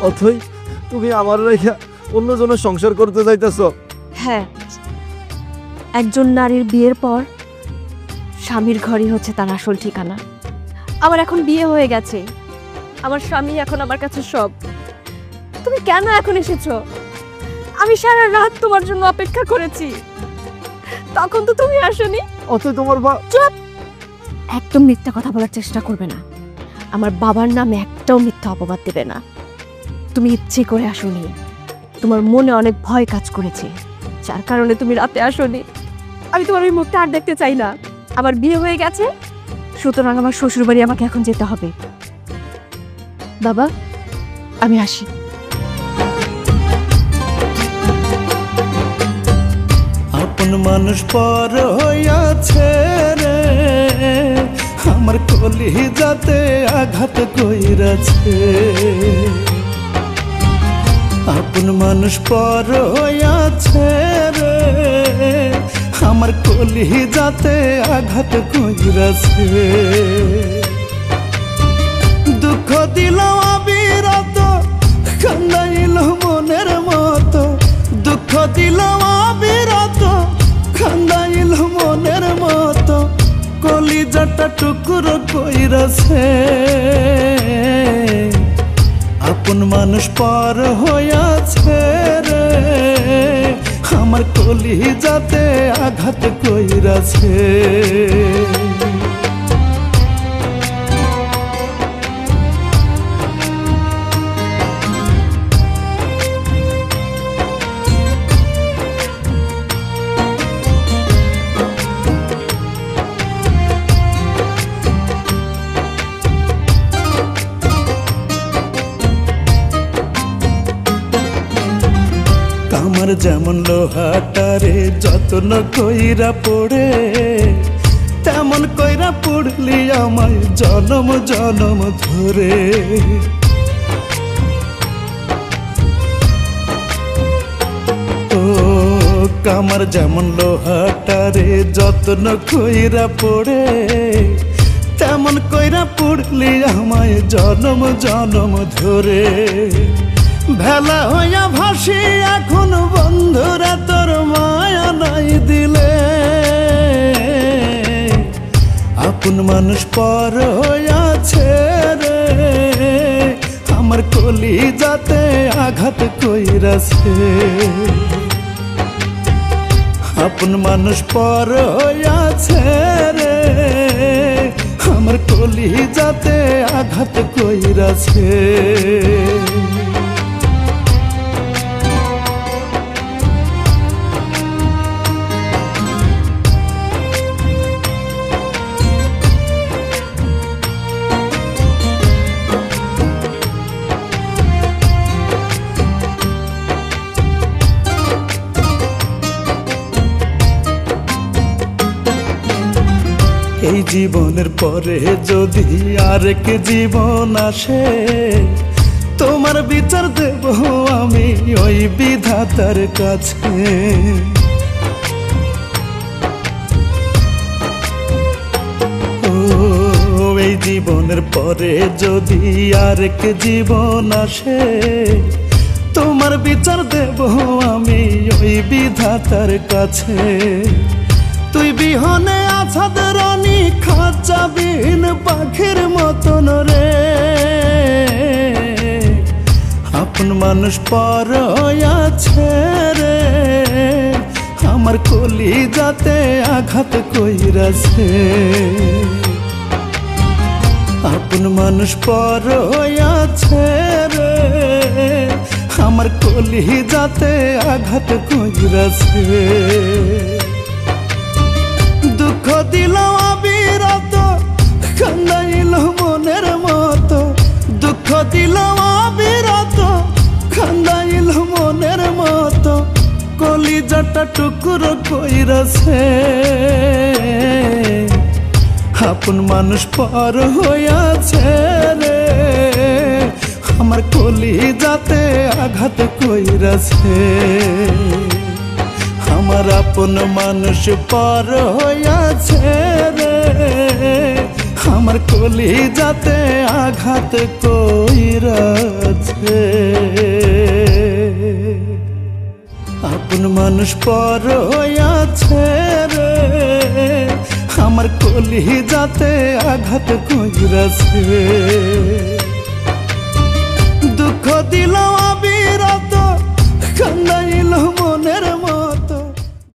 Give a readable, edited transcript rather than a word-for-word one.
অথই তুমি আমার রেখা অন্যজনের সংসার করতে যাইতেছো? হ্যাঁ, একজন নারীর বিয়ের পর স্বামীর ঘরই হচ্ছে তার আসল ঠিকানা। আমার এখন বিয়ে হয়ে গেছে, আমার স্বামী এখন আমার কাছে সব। তুমি কেন এখন এসেছো? আমি সারা রাত তোমার জন্য অপেক্ষা করেছি, তখন তো তুমি আসোনি। অথই তোমার চুপ! একদম মিথ্যা কথা বলার চেষ্টা করবে না। আমার বাবার নামে একটাও মিথ্যা অপবাদ দেবে না। তুমি ইচ্ছে করে আসোনি, তোমার মনে অনেক ভয় কাজ করেছে, যার কারণে তুমি রাতে আসোনি। আমি তোমার ওই মুখটা আর দেখতে চাই না। আমার বিয়ে হয়ে গেছে, সুতরাং আমার শ্বশুর বাড়ি আমাকে এখন যেতে হবে। বাবা, আমি আসি। আপন মানুষ পর হইয়াছে রে, আমার কলি যাতে আঘাত কইরাছে। আপন মানুষ পর হইয়াছে রে, আমার কলি যাতে আঘাত কইরাছে। দুঃখ দিল অবিরত, কান্দাইল মনের মতো। দুঃখ দিল অবিরত, কান্দাইল মনের মতো। কলিজাটা টুকরো কইরাছে। আপন মানুষ পর হইয়াছে রে, আমার কলিজাতে আঘাত কইরাছে। আমার যেমন লোহাটারে যত্ন কইরা পড়ে, তেমন কইরা পড়লি আমায় জনম জনম ধরে। ও কামার যেমন লোহাটারে যত্ন কইরা পড়ে, তেমন কইরা পড়লি আমায় জনম জনম ধরে। ভেলা হইয়া ভাসি এখন বন্ধুরা, তোর মায়া নাই দিলে। আপন মানুষ পর হইয়াছে রে, আমার কলি যাতে আঘাত কইরাছে। আপন মানুষ পর হইয়াছে রে, আমার কলি যাতে আঘাত কইরাছে। এই জীবনের পরে যদি আরেক জীবন আসে, তোমার বিচার দেব আমি ওই বিধাতার কাছে। ও এই জীবনের পরে যদি আরেক জীবন আসে, তোমার বিচার দেব আমি ওই বিধাতার কাছে। তুই বিহনে আছাদ রানী, খাঁচাবিহীন পাখির মতন রে। আপন মানুষ পর হইয়াছে রে, আমার কলি যাতে আঘাত কইরাছে। আপন মানুষ পর হইয়াছে রে, আমার কলি যাতে আঘাত কইরাছে। দুঃখ দিল অবিরত, কান্দাইল মনের মতো। দুঃখ দিল অবিরত, কান্দাইল মনের মতো। কলিজাটা টুকরো কইরাছে। আপন মানুষ পর হইয়াছে রে, আমার কলিজাতে আঘাত কইরাছে। আমার আপন মানুষ পর হইয়াছে রে, আমার কলিজাতে আঘাত কইরাছে। মানুষ পর হইয়াছে রে, আমার কলি যাতে আঘাত কইরাছে। দুঃখ দিল অবিরত, কান্দাইল মনের মন,